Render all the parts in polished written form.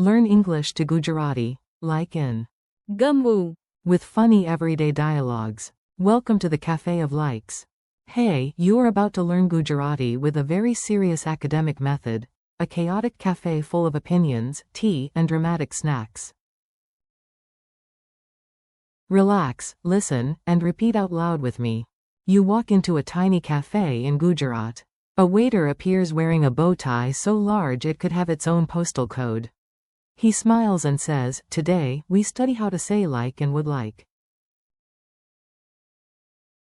Learn English to Gujarati, like in Gamvu. with funny everyday dialogues. Welcome to the Cafe of Likes. Hey, you are about to learn Gujarati with a very serious academic method, a chaotic cafe full of opinions, tea, and dramatic snacks. Relax, listen, and repeat out loud with me. You walk into a tiny cafe in Gujarat. A waiter appears wearing a bow tie so large it could have its own postal code. He smiles and says, "Today, we study how to say like and would like."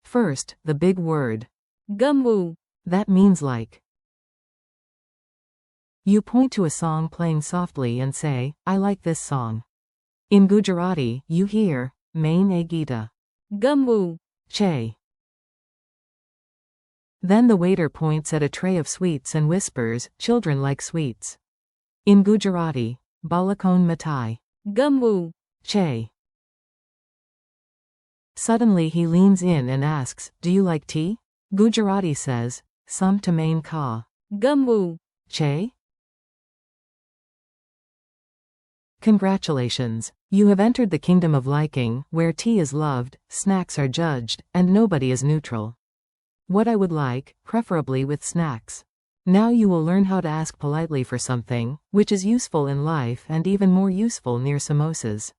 First, the big word. Gamvu. That means like. You point to a song playing softly and say, "I like this song." In Gujarati, you hear, "Main e gita." Gamvu. Che. Then the waiter points at a tray of sweets and whispers, "Children like sweets." In Gujarati, balakon mitai. Gamvu. Che. Suddenly he leans in and asks, "Do you like tea?" Gujarati says, "Some to main ka." Gamvu. Che? Congratulations. You have entered the kingdom of liking, where tea is loved, snacks are judged, and nobody is neutral. What I would like, preferably with snacks. Now you will learn how to ask politely for something, which is useful in life and even more useful near samosas.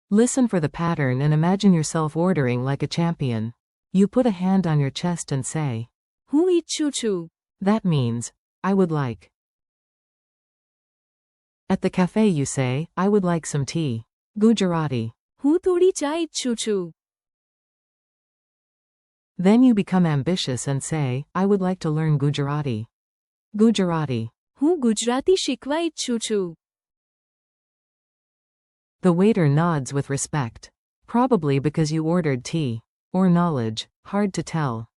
Listen for the pattern and imagine yourself ordering like a champion. You put a hand on your chest and say, Hu ઈચ્છું છું. That means, I would like. At the cafe you say, I would like some tea. Gujarati. હું થોડી ચા ઈચ્છું છું. Then you become ambitious and say, I would like to learn Gujarati. Gujarati. હું ગુજરાતી શીખવા ઈચ્છું છું. The waiter nods with respect. Probably because you ordered tea. Or knowledge. Hard to tell.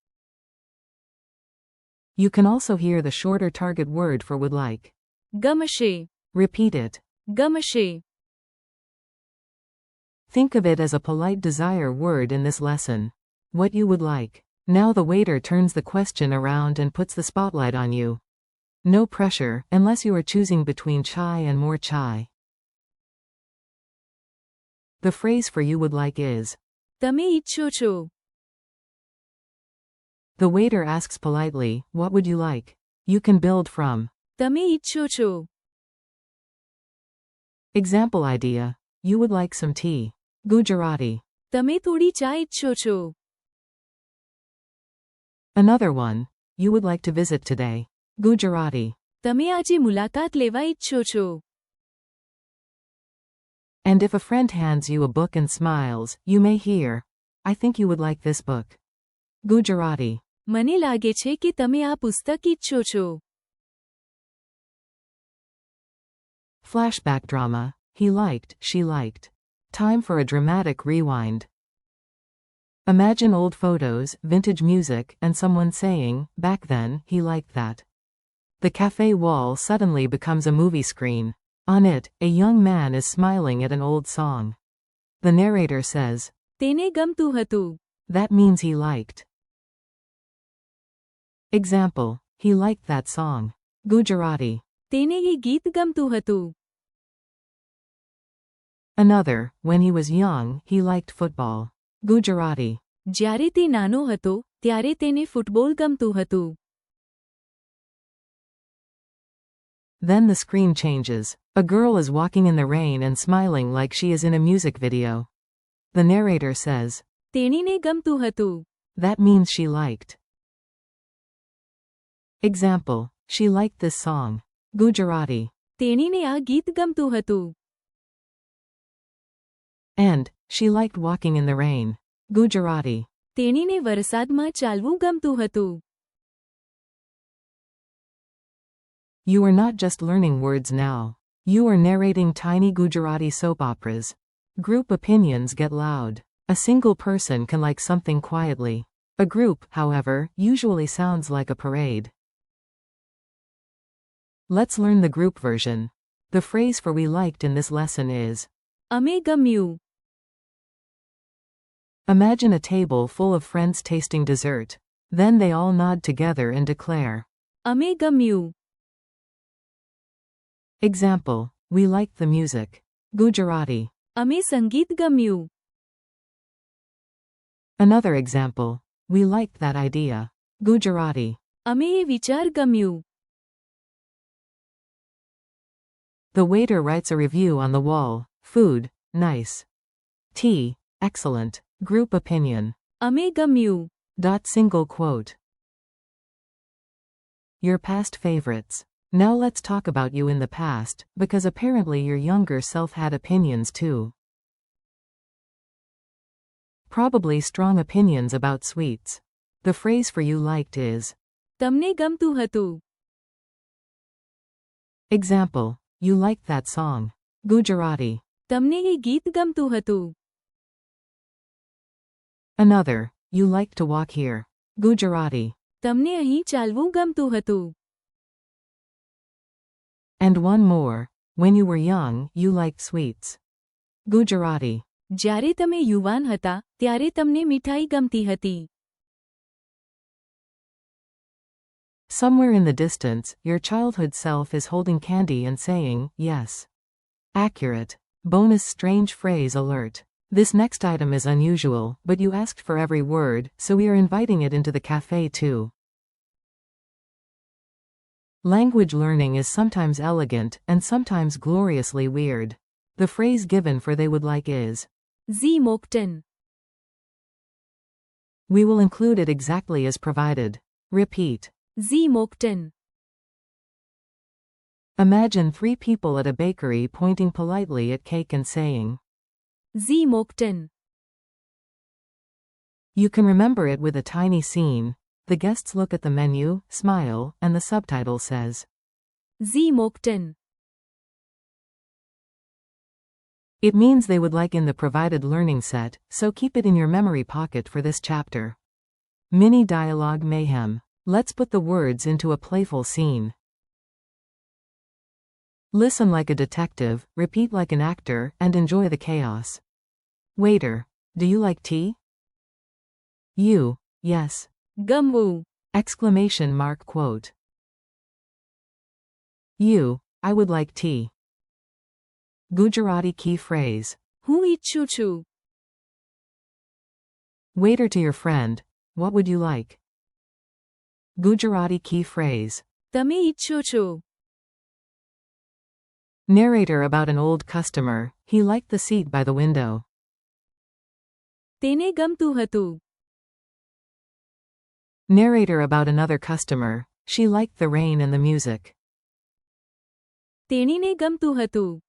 You can also hear the shorter target word for would like. ગમશે. Repeat it. ગમશે. Think of it as a polite desire word in this lesson. What you would like. Now the waiter turns the question around and puts the spotlight on you. No pressure, unless you are choosing between chai and more chai. The phrase for you would like is, તમે ઈચ્છો છો. The waiter asks politely, what would you like? You can build from. તમે ઈચ્છો છો. Example idea. You would like some tea. Gujarati. તમે થોડી ચા ઈચ્છો છો. Another one. You would like to visit today. Gujarati. તમે આજે મુલાકાત લેવા ઈચ્છો છો. And if a friend hands you a book and smiles, you may hear, I think you would like this book. Gujarati. મને લાગે છે કે તમે આ પુસ્તક ઈચ્છો છો. Flashback drama. He liked, she liked. Time for a dramatic rewind. Imagine old photos, vintage music, and someone saying, back then, he liked that. The cafe wall suddenly becomes a movie screen. On it, a young man is smiling at an old song. The narrator says, તેને ગમતું હતું. That means he liked. Example. He liked that song. Gujarati. તેને એ ગીત ગમતું હતું. Another. When he was young, he liked football. Gujarati. જ્યારે તે નાનો હતો, ત્યારે તેને ફૂટબોલ ગમતું હતું. Then the screen changes. A girl is walking in the rain and smiling like she is in a music video. The narrator says, તેણીને ગમતું હતું. That means she liked. Example. She liked this song. Gujarati. તેણીને આ ગીત ગમતું હતું. And, she liked walking in the rain. Gujarati. તેણીને વરસાદમાં ચાલવું ગમતું હતું. You are not just learning words now. You are narrating tiny Gujarati soap operas. Group opinions get loud. A single person can like something quietly. A group, however, usually sounds like a parade. Let's learn the group version. The phrase for we liked in this lesson is, અમે ગમ્યું. Imagine a table full of friends tasting dessert. Then they all nod together and declare, અમે ગમ્યું. Example, we liked the music. Gujarati. અમે સંગીત ગમ્યું. Another example, we liked that idea. Gujarati. અમે એ વિચાર ગમ્યું. The waiter writes a review on the wall. Food, nice. Tea, excellent. Group opinion. અમે ગમ્યું. Single quote. Your past favorites. Now let's talk about you in the past, because apparently your younger self had opinions too. Probably strong opinions about sweets. The phrase for you liked is તમને ગમતું હતું. Example, you liked that song. Gujarati. તમને એ ગીત ગમતું હતું. Another, you liked to walk here. Gujarati. તમને અહીં ચાલવું ગમતું હતું. And one more, when you were young, you liked sweets. Gujarati. જ્યારે તમે યુવાન હતા ત્યારે તમને મીઠાઈ ગમતી હતી. Somewhere in the distance, your childhood self is holding candy and saying, yes. Accurate. Bonus strange phrase alert. This next item is unusual, but you asked for every word, so we are inviting it into the cafe too. Language learning is sometimes elegant and sometimes gloriously weird. The phrase given for they would like is Sie mochten. We will include it exactly as provided. Repeat. Sie mochten. Imagine 3 people at a bakery pointing politely at cake and saying, Sie mochten. You can remember it with a tiny scene. The guests look at the menu, smile, and the subtitle says, Sie mochten. It means they would like in the provided learning set, so keep it in your memory pocket for this chapter. Mini dialogue mayhem. Let's put the words into a playful scene. Listen like a detective, repeat like an actor, and enjoy the chaos. Waiter, do you like tea? You, yes. ગમવું. Exclamation mark quote. You, I would like tea. Gujarati key phrase. હું ઈચ્છું છું. Waiter to your friend, what would you like? Gujarati key phrase. તમે ઈચ્છો છો. Narrator about an old customer, he liked the seat by the window. તેને ગમતું હતું. Narrator about another customer, she liked the rain and the music. તેણીને ગમતું હતું.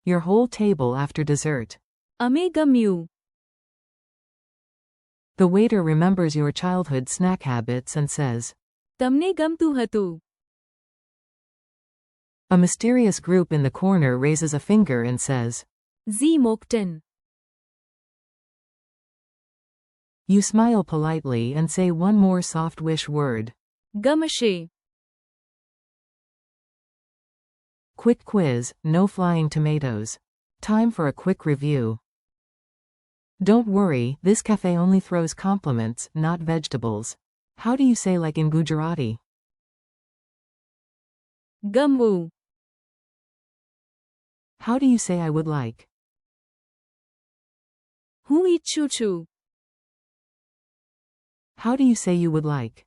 Your whole table after dessert. અમે ગમ્યું. The waiter remembers your childhood snack habits and says, તમને ગમતું હતું. A mysterious group in the corner raises a finger and says, Sie mochten. You smile politely and say one more soft wish word. ગમશે. Quick quiz, no flying tomatoes. Time for a quick review. Don't worry, this cafe only throws compliments, not vegetables. How do you say like in Gujarati? ગમવું. How do you say I would like? હું ઈચ્છું છું. How do you say you would like?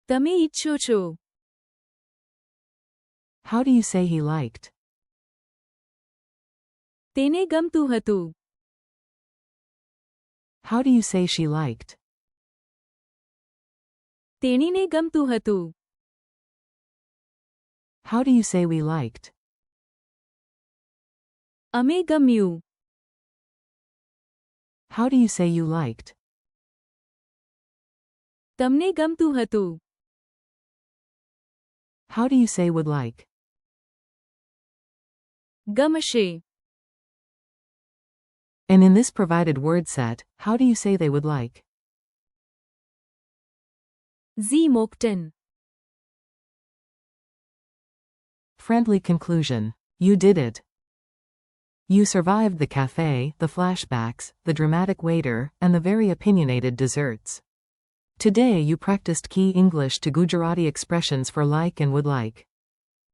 તમે ઈચ્છો છો. How do you say he liked? તેને ગમતું હતું. How do you say she liked? તેણીને ગમતું હતું. How do you say we liked? અમે ગમ્યું. How do you say you liked? તમને ગમતું હતું. How do you say would like? ગમશે. And in this provided word set, how do you say they would like? Sie mochten. Friendly conclusion. You did it. You survived the cafe, the flashbacks, the dramatic waiter, and the very opinionated desserts. Today you practiced key English to Gujarati expressions for like and would like.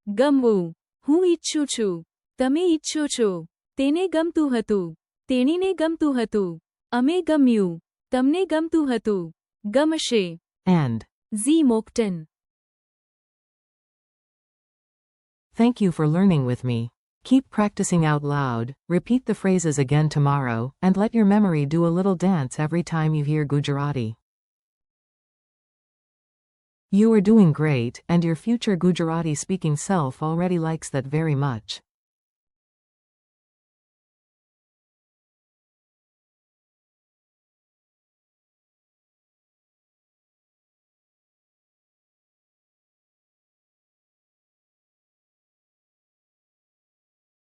ગમવું. હું ઈચ્છું છું. તમે ઈચ્છો છો. તેને ગમતું હતું. તેણીને ગમતું હતું. અમે ગમ્યું. તમને ગમતું હતું. ગમશે. And. Sie mochten. Thank you for learning with me. Keep practicing out loud, repeat the phrases again tomorrow, and let your memory do a little dance every time you hear Gujarati. You are doing great, and your future Gujarati speaking self already likes that very much.